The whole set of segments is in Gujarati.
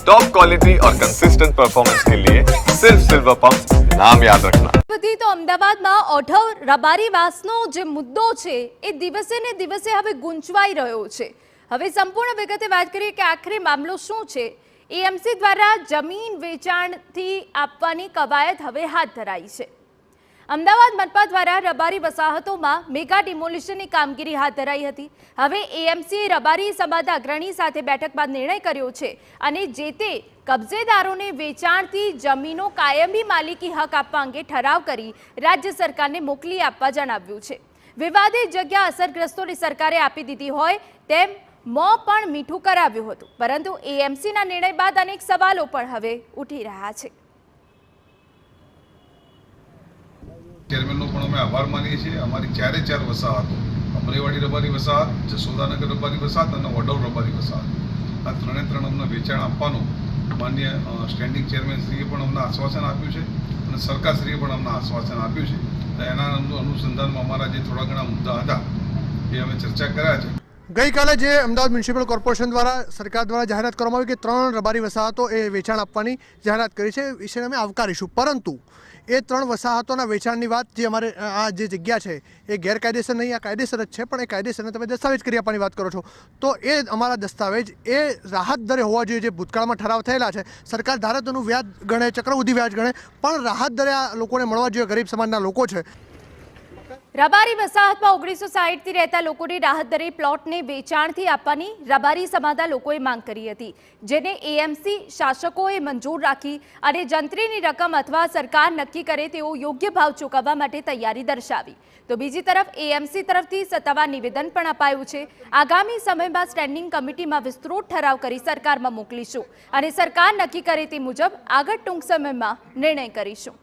टॉप क्वालिटी और कंसिस्टेंट परफॉर्मेंस के लिए सिर्फ सिल्वर पंप नाम याद रखना। તો અમદાવાદમાં ઓઢવ રબારીવાસનો જે મુદ્દો છે એ દિવસે ને દિવસે હવે ગૂંચવાઈ રહ્યો છે। હવે સંપૂર્ણ વિગતે વાત કરીએ કે આખરે મામલો શું છે। એએમસી દ્વારા જમીન વેચાણથી આપવાની કવાયત હવે હાથ ધરાઈ છે। અમદાવાદ મનપા દ્વારા રબારી વસાહતોમાં મેગા ડિમોલિશનની કામગીરી હાથ ધરાઈ હતી। હવે એએમસીએ રબારી સમાજના અગ્રણી સાથે બેઠક બાદ નિર્ણય કર્યો છે અને જે તે કબજેદારોને વેચાણથી જમીનો કાયમી માલિકી હક આપવા અંગે ઠરાવ કરી રાજ્ય સરકારને મોકલી આપવા જણાવ્યું છે। વિવાદિત જગ્યા અસરગ્રસ્તોને સરકારે આપી દીધી હોય તેમ મોં પણ મીઠું કરાવ્યું હતું, પરંતુ એએમસીના નિર્ણય બાદ અનેક સવાલો પણ હવે ઉઠી રહ્યા છે। ચેરમેનનો પણ અમે આભાર માનીએ છીએ। અમારી ચારે ચાર વસાહતો, અમરેવાડી રબારી વસાહત, જસોદાનગર રબારી વસાહત અને ઓઢવ રબારી વસાહત, આ ત્રણે અમને વેચાણ આપવાનું માન્ય સ્ટેન્ડિંગ ચેરમેનશ્રીએ પણ અમને આશ્વાસન આપ્યું છે અને સરકારશ્રીએ પણ અમને આશ્વાસન આપ્યું છે। તો એના અનુસંધાનમાં અમારા જે થોડા ઘણા મુદ્દા હતા એ અમે ચર્ચા કર્યા છે। ગઈકાલે જે અમદાવાદ મ્યુનિસિપલ કોર્પોરેશન દ્વારા સરકાર દ્વારા જાહેરાત કરવામાં આવી કે 3 રબારી વસાહતો એ વેચાણ આપવાની જાહેરાત કરી છે, વિશે અમે આવકારીશું, પરંતુ એ 3 વસાહતોના વેચાણની વાત જે અમારે આ જે જગ્યા છે એ ગેરકાયદેસર નહીં, આ કાયદેસર જ છે, પણ એ કાયદેસરને તમે દસ્તાવેજ કરી આપવાની વાત કરો છો, તો એ અમારા દસ્તાવેજ એ રાહત દરે હોવા જોઈએ, જે ભૂતકાળમાં ઠરાવ થયેલા છે। સરકાર ધારે તેનું વ્યાજ ગણે, ચક્રવૃદ્ધિ વ્યાજ ગણે, પણ રાહત દરે આ લોકોને મળવા જોઈએ, ગરીબ સમાજના લોકો છે। રબારી વસાહતમાં 1960થી રહેતા લોકોને રાહત દરે પ્લોટને વેચાણથી આપવાની રબારી સમાજના લોકોએ માંગ કરી હતી, જેને એએમસી શાસકોએ મંજૂર રાખી અને જંત્રીની રકમ અથવા સરકાર નક્કી કરે તેવો યોગ્ય ભાવ ચૂકવવા માટે તૈયારી દર્શાવી। તો બીજી તરફ એએમસી તરફથી સત્તાવાર નિવેદન પણ અપાયું છે। આગામી સમયમાં સ્ટેન્ડિંગ કમિટીમાં વિસ્તૃત ઠરાવ કરી સરકારમાં મોકલીશું અને સરકાર નક્કી કરે તે મુજબ આગળ ટૂંક સમયમાં નિર્ણય કરીશું।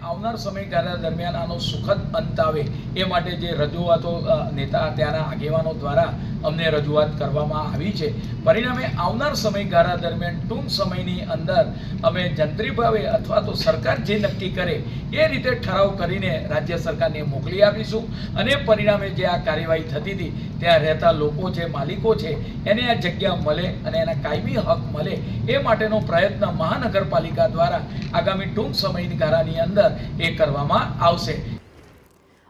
આવનાર સમયગાળા દરમિયાન આનો સુખદ અંત આવે એ માટે જે રજૂઆતો નેતા ત્યાંના આગેવાનો દ્વારા અમને રજૂઆત કરવામાં આવી છે, પરિણામે આવનાર સમયગાળા દરમિયાન ટૂંક સમયની અંદર અમે જંત્રી ભાવે અથવા તો સરકાર જે નક્કી કરે એ રીતે ઠરાવ કરીને રાજ્ય સરકારને મોકલી આપીશું અને પરિણામે જે આ કાર્યવાહી થતી હતી ત્યાં રહેતા લોકો છે, માલિકો છે, એને આ જગ્યા મળે અને એના કાયમી હક મળે એ માટેનો પ્રયત્ન મહાનગરપાલિકા દ્વારા આગામી ટૂંક સમયની ગાળાની અંદર એ કરવામાં આવશે।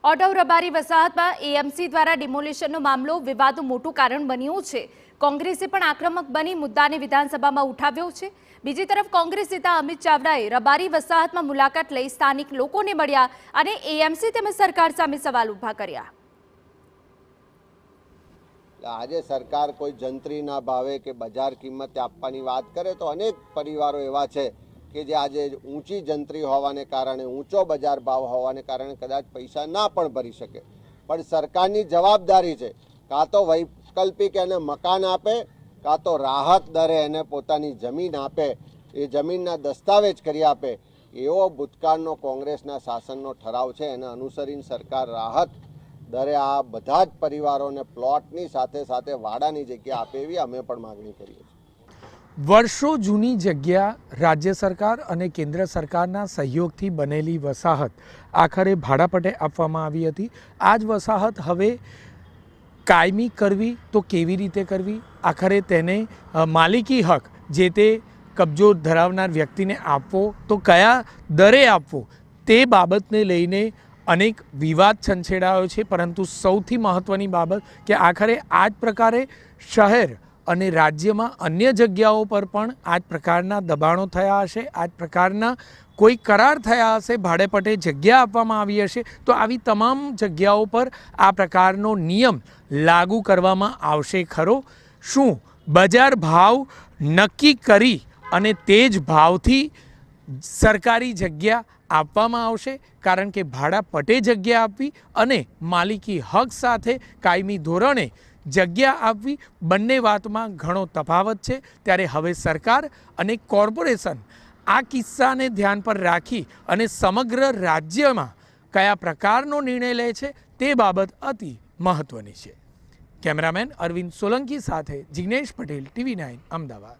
ઓઢવ રબારી વસાહતમાં એએમસી દ્વારા ડિમોલિશનનો મામલો વિવાદનું મોટું કારણ બન્યું છે। કોંગ્રેસે પણ આક્રમક બની મુદ્દાને વિધાનસભામાં ઉઠાવ્યો છે। બીજી તરફ કોંગ્રેસ નેતા અમિત ચાવડાએ રબારી વસાહતમાં મુલાકાત લઈ સ્થાનિક લોકોને મળ્યા અને એએમસી તેમજ સરકાર સામે સવાલ ઊભા કર્યા। આજે સરકાર કોઈ જંત્રીના ભાવે કે બજાર કિંમતે આપવાની વાત કરે તો અનેક પરિવારો એવા છે કે જે આજે ઊંચી જંત્રી હોવાને કારણે, ઊંચો બજાર ભાવ હોવાને કારણે કદાચ પૈસા ના પણ ભરી શકે, પણ સરકારની જવાબદારી છે કાં તો વૈકલ્પિક એને મકાન આપે, કાં તો રાહત દરે એને પોતાની જમીન આપે, એ જમીનના દસ્તાવેજ કરી આપે। એવો ભૂતકાળનો કોંગ્રેસના શાસનનો ઠરાવ છે, એને અનુસરીને સરકાર રાહત દરે આ બધા જ પરિવારોને પ્લોટની સાથે સાથે વાડાની જગ્યા આપે એવી અમે પણ માગણી કરીએ છીએ। વર્ષો જૂની જગ્યા રાજ્ય સરકાર અને કેન્દ્ર સરકારના સહયોગથી બનેલી વસાહત આખરે ભાડાપટ્ટે આપવામાં આવી હતી। આ જ વસાહત હવે કાયમી કરવી તો કેવી રીતે કરવી, આખરે તેને માલિકી હક જે તે કબજો ધરાવનાર વ્યક્તિને આપવો તો કયા દરે આપવો, તે બાબતને લઈને અનેક વિવાદ છંછેડાયો છે, પરંતુ સૌથી મહત્ત્વની બાબત કે આખરે આ જ પ્રકારે શહેર અને રાજ્યમાં અન્ય જગ્યાઓ પર પણ આ જ પ્રકારના દબાણો થયા હશે, આ જ પ્રકારના કોઈ કરાર થયા હશે, ભાડેપટ્ટે જગ્યા આપવામાં આવી હશે, તો આવી તમામ જગ્યાઓ પર આ પ્રકારનો નિયમ લાગુ કરવામાં આવશે ખરો? શું બજાર ભાવ નક્કી કરી અને તે જ ભાવથી સરકારી જગ્યા આપવામાં આવશે? કારણ કે ભાડાપટ્ટે જગ્યા આપવી અને માલિકી હક સાથે કાયમી ધોરણે જગ્યા આપવી, બંને વાતમાં ઘણો તફાવત છે। ત્યારે હવે સરકાર અને કોર્પોરેશન આ કિસ્સાને ધ્યાન પર રાખી અને સમગ્ર રાજ્યમાં કયા પ્રકારનો નિર્ણય લે છે તે બાબત અતિ મહત્ત્વની છે। કેમેરામેન અરવિંદ સોલંકી સાથે જિગ્નેશ પટેલ, TV9 અમદાવાદ।